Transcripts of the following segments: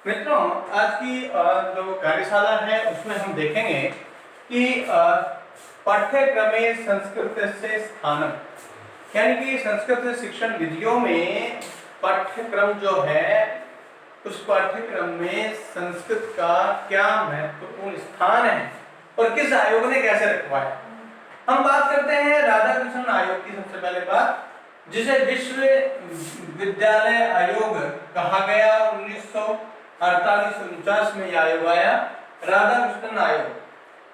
मित्रों, आज की जो कार्यशाला है उसमें हम देखेंगे कि पाठ्यक्रमे संस्कृतस्य स्थानम, यानी कि संस्कृत शिक्षण विधियों में पाठ्यक्रम जो है उस पाठ्यक्रम में संस्कृत का क्या महत्वपूर्ण स्थान है और किस आयोग ने कैसे रखवाया। हम बात करते हैं राधाकृष्णन आयोग की। सबसे पहले बात, जिसे विश्व विद्यालय आयोग कहा गया, 1948-49 में यह आयोग आया, राधाकृष्णन आयोग।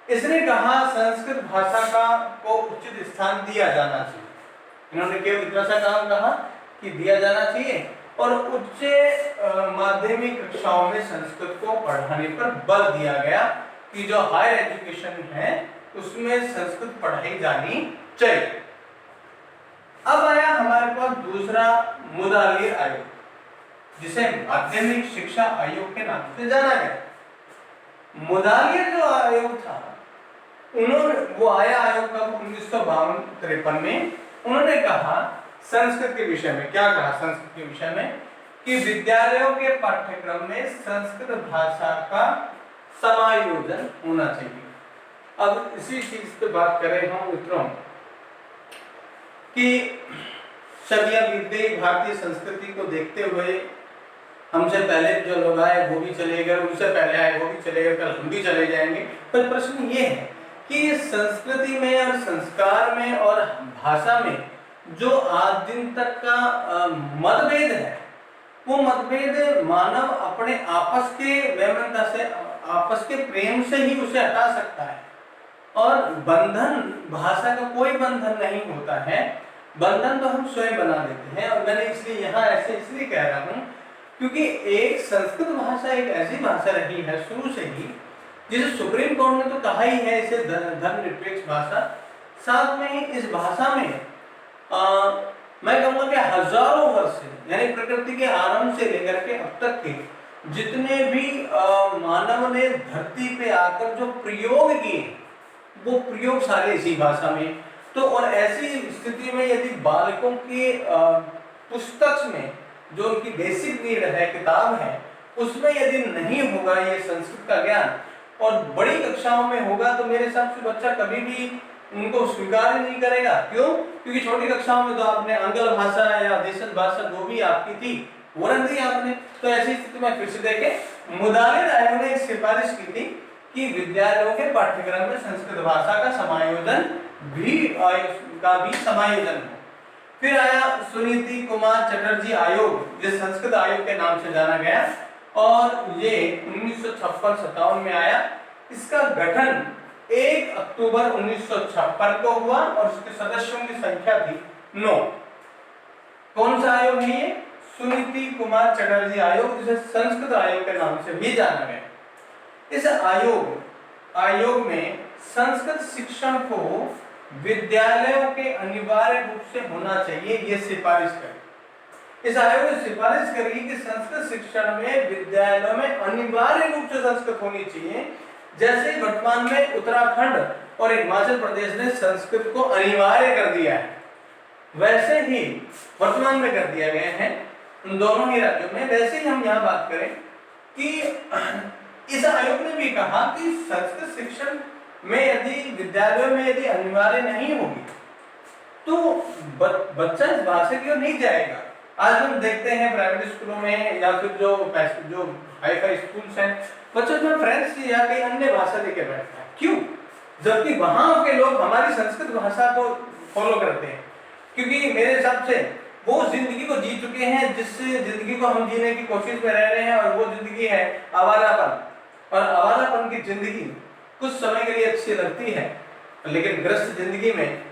इसने कहा संस्कृत भाषा को उचित स्थान दिया जाना चाहिए। इन्होंने केवल इतना सा काम कहा कि दिया जाना चाहिए और उच्च माध्यमिक कक्षाओं में संस्कृत को पढ़ाने पर बल दिया गया कि जो हायर एजुकेशन है उसमें संस्कृत पढ़ाई जानी चाहिए। अब आया हमारे पास दूसरा मुदालिर आयोग, जिसे माध्यमिक शिक्षा आयोग के नाम से जाना गया। मुदालिर जो आयोग था, वो आया आयोग का 1952-53 में। उन्होंने कहा संस्कृत के विषय में, क्या कहा संस्कृत के विषय में, कि विद्यालयों के पाठ्यक्रम में संस्कृत भाषा का समायोजन होना चाहिए। अब इसी चीज पे बात करें हम मित्रों कि सदियां बीत गई, भारतीय संस्कृति को देखते हुए हमसे पहले जो लोग आए वो भी चले गए, उनसे पहले आए वो भी चले गए, कल हम भी चले जाएंगे। पर प्रश्न ये है कि संस्कृति में और संस्कार में और भाषा में जो आज दिन तक का मतभेद है, वो मतभेद मानव अपने आपस के वैमनता से, आपस के प्रेम से ही उसे हटा सकता है। और बंधन, भाषा का कोई बंधन नहीं होता है, बंधन तो हम स्वयं बना देते हैं। और मैंने इसलिए यहाँ ऐसे इसलिए कह रहा हूँ क्योंकि एक संस्कृत भाषा एक ऐसी भाषा रही है शुरू से ही, जिसे सुप्रीम कोर्ट ने तो कहा ही है इसे धर्मनिरपेक्ष भाषा। साथ में ही इस भाषा में मैं कहूँगा कि हजारों वर्ष से, यानी प्रकृति के आरंभ से लेकर के अब तक के जितने भी मानव ने धरती पे आकर जो प्रयोग किए, वो प्रयोग सारे इसी भाषा में। तो और ऐसी स्थिति में यदि बालकों के पुस्तक में जो उनकी बेसिक नीड है, किताब है, उसमें यदि नहीं होगा ये संस्कृत का ज्ञान और बड़ी कक्षाओं में होगा, तो मेरे हिसाब से बच्चा कभी भी उनको स्वीकार ही नहीं करेगा। क्यों? क्योंकि छोटी कक्षाओं में तो आपने आंग्ल भाषा या देशज भाषा जो भी आपकी थी वो रख दी आपने। तो ऐसी स्थिति में फिर से देखें, मुदालिर आयोग ने एक सिफारिश की थी कि विद्यालयों के पाठ्यक्रम में संस्कृत भाषा का समायोजन भी समायोजन हो। फिर आया सुनीति कुमार चटर्जी आयोग, जिस संस्कृत आयोग के नाम से जाना गया, और ये 1956-57 में आया। इसका गठन 1 अक्टूबर 1956 को हुआ और उसके सदस्यों की संख्या थी 9। कौन सा आयोग है ये? सुनीति कुमार चटर्जी आयोग, जिसे संस्कृत आयोग के नाम से भी जाना गया। इस आयोग में संस्कृत शिक्षण को विद्यालयों के अनिवार्य रूप से होना चाहिए, ये सिफारिश करी। इस आयोग ने सिफारिश करी कि संस्कृत शिक्षण में विद्यालयों में अनिवार्य रूप से संस्कृत होनी चाहिए। जैसे वर्तमान में उत्तराखंड और हिमाचल प्रदेश ने संस्कृत को अनिवार्य कर दिया है, वैसे ही वर्तमान में कर दिया गया है उन दोनों ही राज्यों में। वैसे ही हम यहाँ बात करें कि इस आयोग ने भी कहा कि संस्कृत शिक्षण में यदि विद्यालयों में यदि अनिवार्य नहीं होगी तो बच्चा इस भाषा की ओर नहीं जाएगा। आज हम देखते हैं प्राइवेट स्कूलों में या फिर जो हाई फाई स्कूल्स हैं, बच्चों में फ्रेंच या कई अन्य भाषा लेके बैठते हैं। क्यों? जबकि वहां के लोग हमारी संस्कृत भाषा को फॉलो करते हैं, क्योंकि मेरे हिसाब से वो जिंदगी को जी चुके हैं जिससे जिंदगी को हम जीने की कोशिश में रह रहे हैं। और वो जिंदगी है आवारापन, और आवारापन की जिंदगी कुछ समय के लिए अच्छी लगती है, लेकिन ग्रस्त जिंदगी में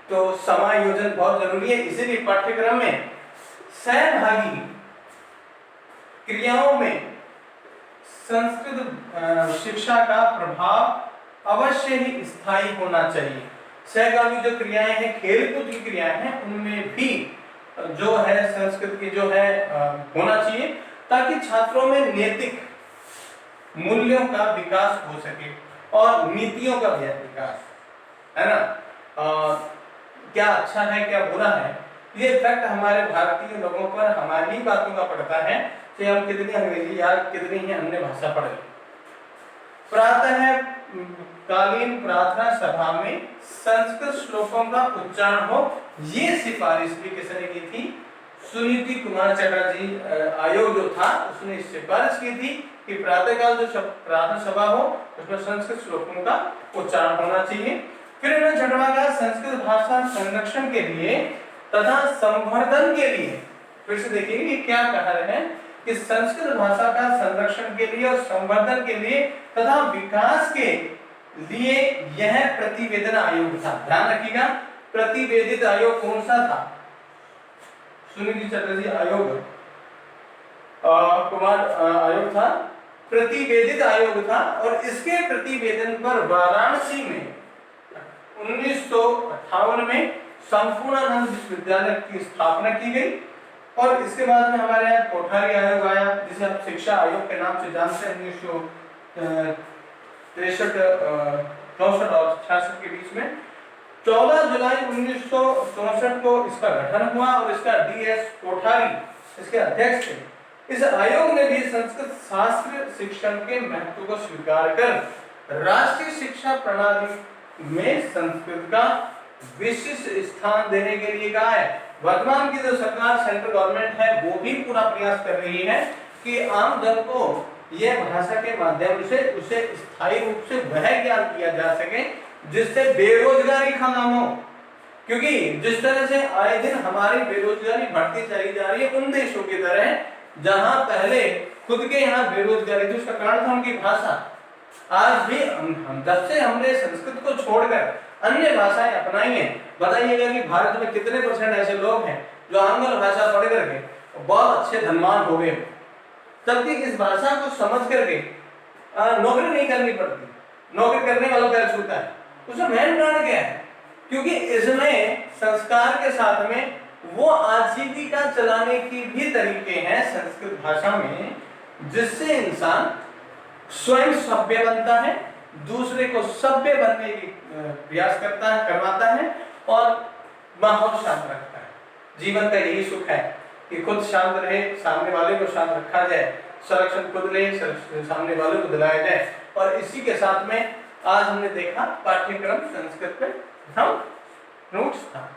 तो समायोजन बहुत जरूरी है। इसीलिए पाठ्यक्रम में सहभागी क्रियाओं में संस्कृत शिक्षा का प्रभाव अवश्य ही स्थायी होना चाहिए। सहभागी जो क्रियाएं हैं, खेलकूद की क्रियाएं हैं, उनमें भी जो है संस्कृत की जो है होना चाहिए, ताकि छात्रों में नैतिक मूल्यों का विकास हो सके और नीतियों का भी विकास, है ना। क्या अच्छा है क्या बुरा है, ये इफेक्ट हमारे भारतीय लोगों पर हमारी बातों का पड़ता है कि हम कितनी अंग्रेजी या कितनी ही अन्य भाषा पढ़ लें। प्रातः कालीन प्रार्थना सभा में संस्कृत श्लोकों का उच्चारण हो, ये सिफारिश भी किसने की थी? सुनीति कुमार चटर्जी आयोग जो था उसने सिफारिश की थी कि प्रातःकाल जो प्रार्थना सभा हो उसमें संस्कृत श्लोकों का उच्चारण होना चाहिए। फिर इन्होंने छठवां कहा संस्कृत भाषा संरक्षण के लिए तथा संवर्धन के लिए, फिर से देखिए कि क्या कह रहे हैं कि संस्कृत भाषा का संरक्षण के लिए और संवर्धन के लिए तथा विकास के लिए यह प्रतिवेदन आयोग था। ध्यान रखिएगा, प्रतिवेदित आयोग कौन सा था? सुनीति चटर्जी आयोग कुमार आयोग था, प्रतिवेदित आयोग था। और इसके प्रतिवेदन पर वाराणसी में 1958 में संपूर्णानंद विश्वविद्यालय की स्थापना की गई। और इसके बाद में हमारे यहाँ कोठारी आयोग आया, जिसे आप शिक्षा आयोग के नाम से जानते हैं। 1963 और 66 के बीच में 14 जुलाई 1964 को इसका गठन हुआ और इसका DS कोठारी इसके अध्यक्ष थे। इस आयोग ने भी संस्कृत शास्त्र शिक्षण के महत्व को स्वीकार कर राष्ट्रीय शिक्षा प्रणाली में संस्कृत का विशिष्ट स्थान देने के लिए कहा है। वर्तमान की जो सरकार सेंट्रल गवर्नमेंट है वो भी पूरा प्रयास कर रही है कि आम जन को यह भाषा के माध्यम से उसे स्थायी रूप से वह ज्ञान दिया जा सके जिससे बेरोजगारी खत्म हो। क्योंकि जिस तरह से आए दिन हमारी बेरोजगारी बढ़ती चली जा रही है उन देशों की तरह जहां पहले खुद के यहाँ बेरोजगारी थी, उसका कारण था उनकी भाषा। आज भी हम जब से हमने संस्कृत को छोड़कर अन्य भाषाएं अपनाई हैं, बताइएगा कि भारत में कितने % ऐसे लोग हैं जो आंग्ल भाषा पढ़ करके बहुत अच्छे धनवान हो गए, जबकि इस भाषा को समझ करके नौकरी नहीं करनी पड़ती। नौकरी करने वालों का छूता है, उसमें मेन कारण क्या है? क्योंकि इसमें संस्कार के साथ में वो आजीविका चलाने की भी तरीके हैं संस्कृत भाषा में, जिससे इंसान स्वयं सभ्य बनता है, दूसरे को सभ्य बनने की प्रयास करता है, करवाता है और माहौल शांत रखता है। जीवन का यही सुख है कि खुद शांत रहे, सामने वाले को शांत रखा जाए, संरक्षण खुद ले, सामने वाले को दिलाया जाए। और इसी के साथ में आज हमने देखा पाठ्यक्रम संस्कृत में हम नोट्स था।